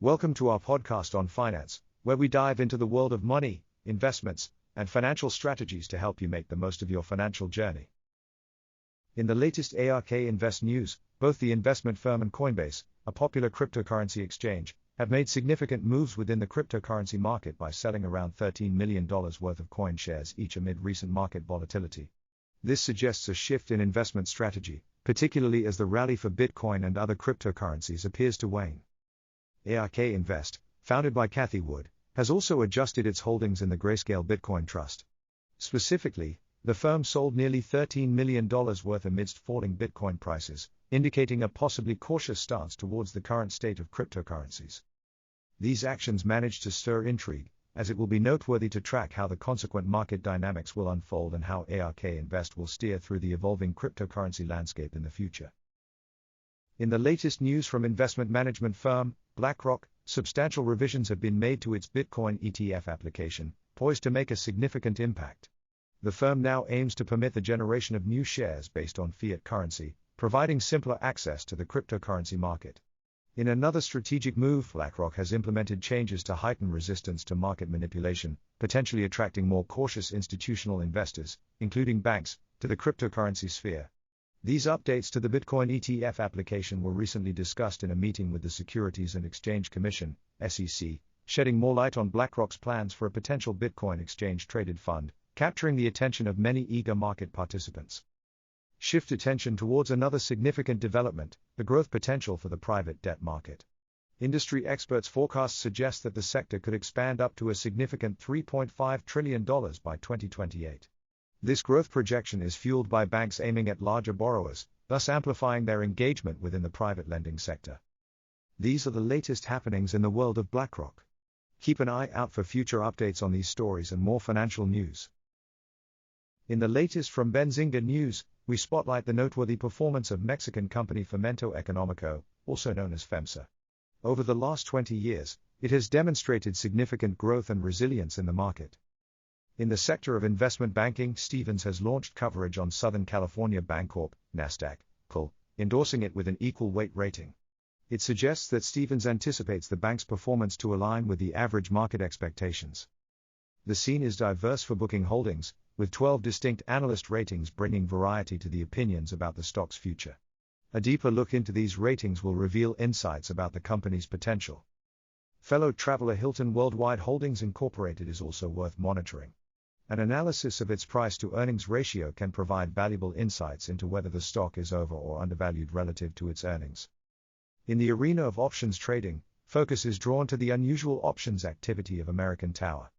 Welcome to our podcast on finance, where we dive into the world of money, investments, and financial strategies to help you make the most of your financial journey. In the latest ARK Invest news, both the investment firm and Coinbase, a popular cryptocurrency exchange, have made significant moves within the cryptocurrency market by selling around $13 million worth of coin shares each amid recent market volatility. This suggests a shift in investment strategy, particularly as the rally for Bitcoin and other cryptocurrencies appears to wane. ARK Invest, founded by Cathie Wood, has also adjusted its holdings in the Grayscale Bitcoin Trust. Specifically, the firm sold nearly $13 million worth amidst falling Bitcoin prices, indicating a possibly cautious stance towards the current state of cryptocurrencies. These actions managed to stir intrigue, as it will be noteworthy to track how the consequent market dynamics will unfold and how ARK Invest will steer through the evolving cryptocurrency landscape in the future. In the latest news from investment management firm BlackRock, substantial revisions have been made to its Bitcoin ETF application, poised to make a significant impact. The firm now aims to permit the generation of new shares based on fiat currency, providing simpler access to the cryptocurrency market. In another strategic move, BlackRock has implemented changes to heighten resistance to market manipulation, potentially attracting more cautious institutional investors, including banks, to the cryptocurrency sphere. These updates to the Bitcoin ETF application were recently discussed in a meeting with the Securities and Exchange Commission, SEC, shedding more light on BlackRock's plans for a potential Bitcoin exchange-traded fund, capturing the attention of many eager market participants. Shift attention towards another significant development, the growth potential for the private debt market. Industry experts' forecasts suggest that the sector could expand up to a significant $3.5 trillion by 2028. This growth projection is fueled by banks aiming at larger borrowers, thus amplifying their engagement within the private lending sector. These are the latest happenings in the world of BlackRock. Keep an eye out for future updates on these stories and more financial news. In the latest from Benzinga News, we spotlight the noteworthy performance of Mexican company Fomento Economico, also known as FEMSA. Over the last 20 years, it has demonstrated significant growth and resilience in the market. In the sector of investment banking, Stephens has launched coverage on Southern California Bancorp, nasdaq, endorsing it with an equal weight rating. It suggests that Stephens anticipates the bank's performance to align with the average market expectations. The scene is diverse for booking holdings, with 12 distinct analyst ratings bringing variety to the opinions about the stock's future. A deeper look into these ratings will reveal insights about the company's potential. Fellow traveler Hilton Worldwide Holdings Incorporated is also worth monitoring. An analysis of its price-to-earnings ratio can provide valuable insights into whether the stock is over or undervalued relative to its earnings. In the arena of options trading, focus is drawn to the unusual options activity of American Tower.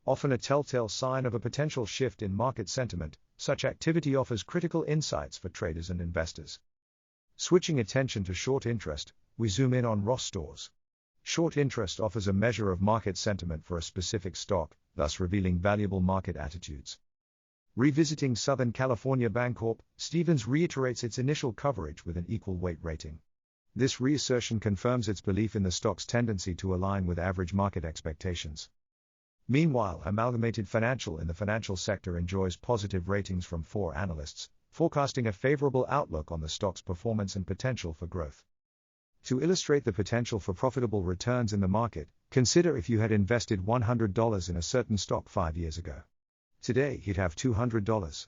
Often a telltale sign of a potential shift in market sentiment, such activity offers critical insights for traders and investors. Switching attention to short interest, we zoom in on Ross Stores. Short interest offers a measure of market sentiment for a specific stock, thus revealing valuable market attitudes. Revisiting Southern California Bancorp, Stephens reiterates its initial coverage with an equal weight rating. This reassertion confirms its belief in the stock's tendency to align with average market expectations. Meanwhile, Amalgamated Financial in the financial sector enjoys positive ratings from 4 analysts, forecasting a favorable outlook on the stock's performance and potential for growth. To illustrate the potential for profitable returns in the market, consider if you had invested $100 in a certain stock 5 years ago. Today, you'd have $200.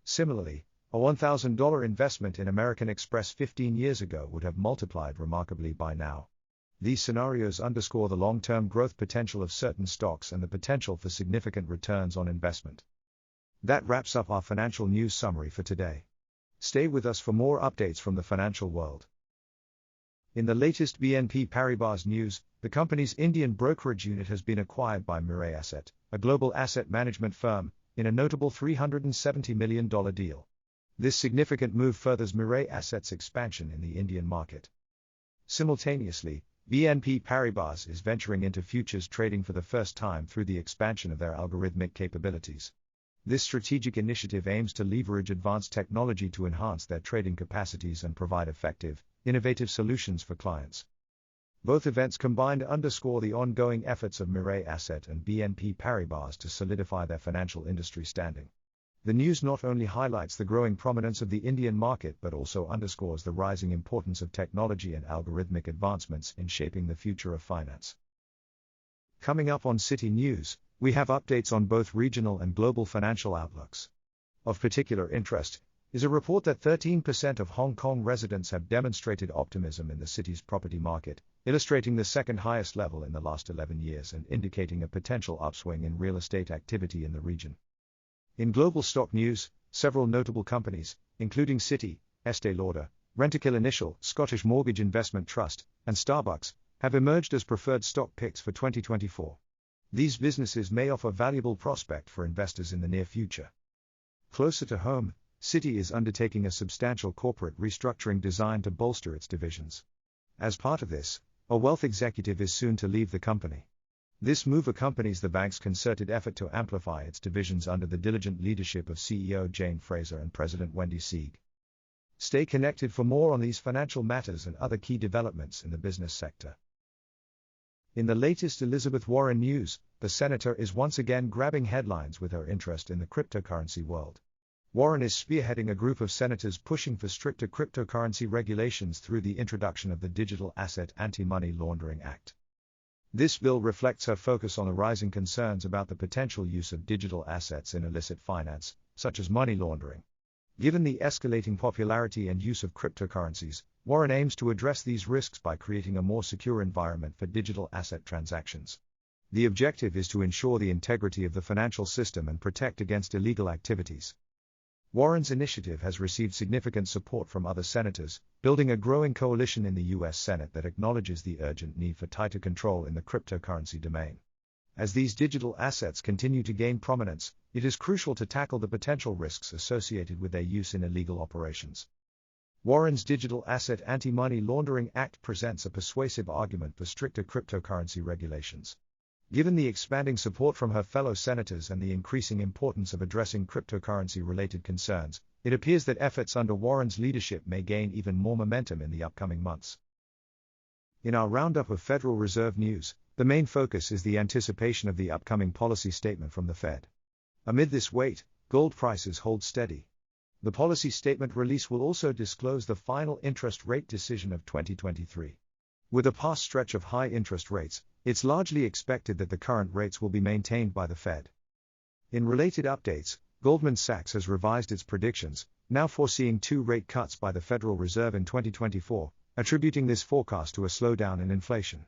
Similarly, a $1,000 investment in American Express 15 years ago would have multiplied remarkably by now. These scenarios underscore the long-term growth potential of certain stocks and the potential for significant returns on investment. That wraps up our financial news summary for today. Stay with us for more updates from the financial world. In the latest BNP Paribas news, the company's Indian brokerage unit has been acquired by Mirae Asset, a global asset management firm, in a notable $370 million deal. This significant move furthers Mirae Asset's expansion in the Indian market. Simultaneously, BNP Paribas is venturing into futures trading for the first time through the expansion of their algorithmic capabilities. This strategic initiative aims to leverage advanced technology to enhance their trading capacities and provide effective, innovative solutions for clients. Both events combined underscore the ongoing efforts of Mirae Asset and BNP Paribas to solidify their financial industry standing. The news not only highlights the growing prominence of the Indian market but also underscores the rising importance of technology and algorithmic advancements in shaping the future of finance. Coming up on Citi News, we have updates on both regional and global financial outlooks. Of particular interest is a report that 13% of Hong Kong residents have demonstrated optimism in the city's property market, illustrating the second highest level in the last 11 years and indicating a potential upswing in real estate activity in the region. In global stock news, several notable companies, including Citi, Estée Lauder, Rentokil Initial, Scottish Mortgage Investment Trust, and Starbucks, have emerged as preferred stock picks for 2024. These businesses may offer valuable prospect for investors in the near future. Closer to home, Citi is undertaking a substantial corporate restructuring designed to bolster its divisions. As part of this, a wealth executive is soon to leave the company. This move accompanies the bank's concerted effort to amplify its divisions under the diligent leadership of CEO Jane Fraser and President Wendy Sieg. Stay connected for more on these financial matters and other key developments in the business sector. In the latest Elizabeth Warren news, the senator is once again grabbing headlines with her interest in the cryptocurrency world. Warren is spearheading a group of senators pushing for stricter cryptocurrency regulations through the introduction of the Digital Asset Anti-Money Laundering Act. This bill reflects her focus on the rising concerns about the potential use of digital assets in illicit finance, such as money laundering. Given the escalating popularity and use of cryptocurrencies, Warren aims to address these risks by creating a more secure environment for digital asset transactions. The objective is to ensure the integrity of the financial system and protect against illegal activities. Warren's initiative has received significant support from other senators, building a growing coalition in the U.S. Senate that acknowledges the urgent need for tighter control in the cryptocurrency domain. As these digital assets continue to gain prominence, it is crucial to tackle the potential risks associated with their use in illegal operations. Warren's Digital Asset Anti-Money Laundering Act presents a persuasive argument for stricter cryptocurrency regulations. Given the expanding support from her fellow senators and the increasing importance of addressing cryptocurrency-related concerns, it appears that efforts under Warren's leadership may gain even more momentum in the upcoming months. In our roundup of Federal Reserve news, the main focus is the anticipation of the upcoming policy statement from the Fed. Amid this weight, gold prices hold steady. The policy statement release will also disclose the final interest rate decision of 2023. With a past stretch of high interest rates, it's largely expected that the current rates will be maintained by the Fed. In related updates, Goldman Sachs has revised its predictions, now foreseeing 2 rate cuts by the Federal Reserve in 2024, attributing this forecast to a slowdown in inflation.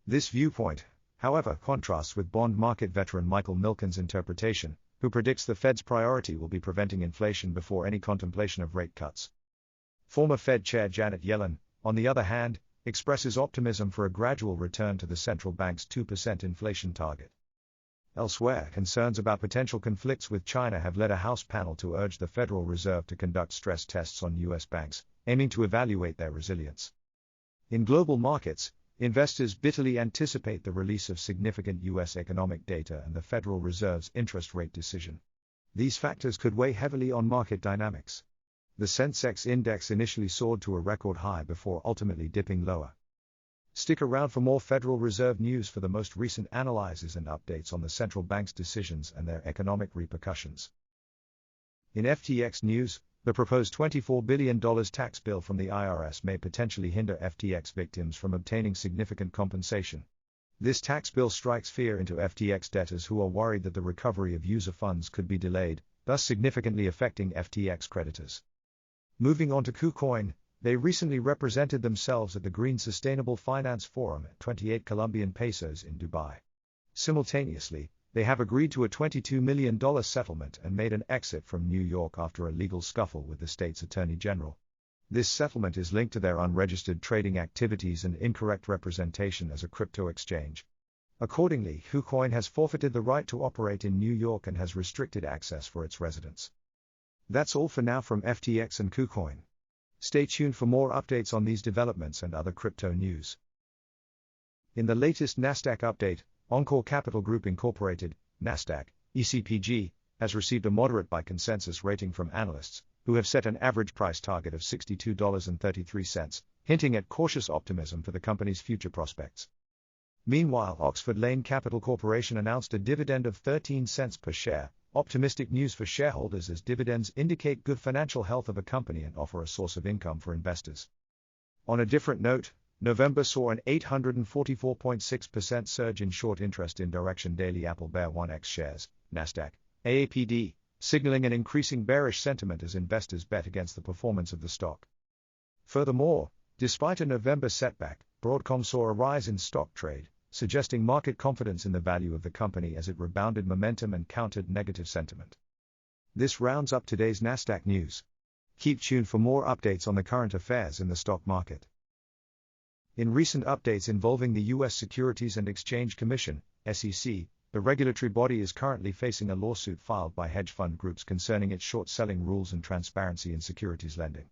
This viewpoint, however, contrasts with bond market veteran Michael Milken's interpretation, who predicts the Fed's priority will be preventing inflation before any contemplation of rate cuts. Former Fed Chair Janet Yellen, on the other hand, expresses optimism for a gradual return to the central bank's 2% inflation target. Elsewhere, concerns about potential conflicts with China have led a House panel to urge the Federal Reserve to conduct stress tests on U.S. banks, aiming to evaluate their resilience. In global markets, investors bitterly anticipate the release of significant U.S. economic data and the Federal Reserve's interest rate decision. These factors could weigh heavily on market dynamics. The Sensex index initially soared to a record high before ultimately dipping lower. Stick around for more Federal Reserve news for the most recent analyses and updates on the central bank's decisions and their economic repercussions. In FTX news, the proposed $24 billion tax bill from the IRS may potentially hinder FTX victims from obtaining significant compensation. This tax bill strikes fear into FTX debtors who are worried that the recovery of user funds could be delayed, thus significantly affecting FTX creditors. Moving on to KuCoin, they recently represented themselves at the Green Sustainable Finance Forum at 28 Colombian pesos in Dubai. Simultaneously, they have agreed to a $22 million settlement and made an exit from New York after a legal scuffle with the state's attorney general. This settlement is linked to their unregistered trading activities and incorrect representation as a crypto exchange. Accordingly, KuCoin has forfeited the right to operate in New York and has restricted access for its residents. That's all for now from FTX and KuCoin. Stay tuned for more updates on these developments and other crypto news. In the latest Nasdaq update, Encore Capital Group Incorporated, Nasdaq, ECPG, has received a moderate by consensus rating from analysts, who have set an average price target of $62.33, hinting at cautious optimism for the company's future prospects. Meanwhile, Oxford Lane Capital Corporation announced a dividend of 13 cents per share, Optimistic news for shareholders as dividends indicate good financial health of a company and offer a source of income for investors. On a different note, November saw an 844.6% surge in short interest in direction daily Apple Bear 1x shares, nasdaq, AAPD, signaling an increasing bearish sentiment as investors bet against the performance of the stock. Furthermore, despite a November setback, Broadcom saw a rise in stock trade, suggesting market confidence in the value of the company as it rebounded momentum and countered negative sentiment. This rounds up today's Nasdaq news. Keep tuned for more updates on the current affairs in the stock market. In recent updates involving the U.S. Securities and Exchange Commission, SEC, the regulatory body is currently facing a lawsuit filed by hedge fund groups concerning its short-selling rules and transparency in securities lending.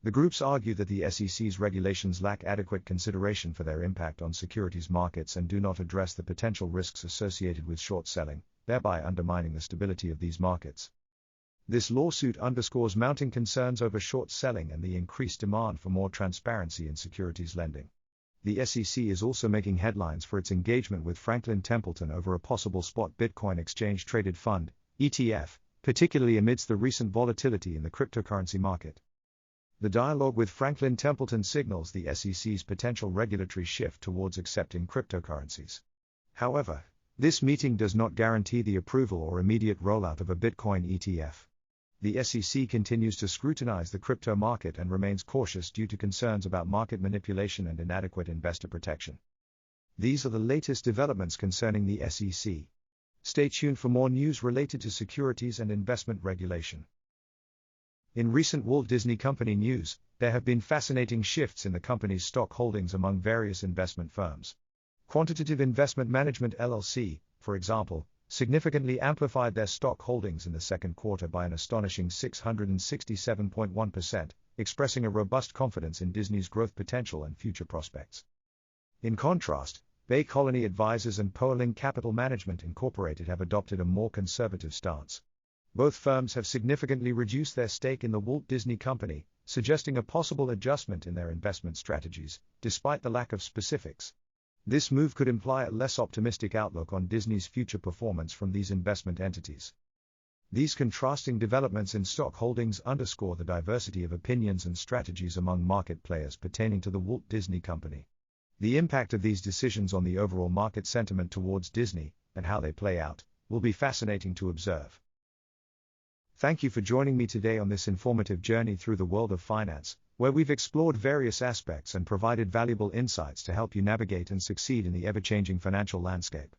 The groups argue that the SEC's regulations lack adequate consideration for their impact on securities markets and do not address the potential risks associated with short selling, thereby undermining the stability of these markets. This lawsuit underscores mounting concerns over short selling and the increased demand for more transparency in securities lending. The SEC is also making headlines for its engagement with Franklin Templeton over a possible spot Bitcoin exchange-traded fund, ETF, particularly amidst the recent volatility in the cryptocurrency market. The dialogue with Franklin Templeton signals the SEC's potential regulatory shift towards accepting cryptocurrencies. However, this meeting does not guarantee the approval or immediate rollout of a Bitcoin ETF. The SEC continues to scrutinize the crypto market and remains cautious due to concerns about market manipulation and inadequate investor protection. These are the latest developments concerning the SEC. Stay tuned for more news related to securities and investment regulation. In recent Walt Disney Company news, there have been fascinating shifts in the company's stock holdings among various investment firms. Quantitative Investment Management LLC, for example, significantly amplified their stock holdings in the second quarter by an astonishing 667.1%, expressing a robust confidence in Disney's growth potential and future prospects. In contrast, Bay Colony Advisors and Poaling Capital Management Incorporated have adopted a more conservative stance. Both firms have significantly reduced their stake in the Walt Disney Company, suggesting a possible adjustment in their investment strategies, despite the lack of specifics. This move could imply a less optimistic outlook on Disney's future performance from these investment entities. These contrasting developments in stock holdings underscore the diversity of opinions and strategies among market players pertaining to the Walt Disney Company. The impact of these decisions on the overall market sentiment towards Disney, and how they play out, will be fascinating to observe. Thank you for joining me today on this informative journey through the world of finance, where we've explored various aspects and provided valuable insights to help you navigate and succeed in the ever-changing financial landscape.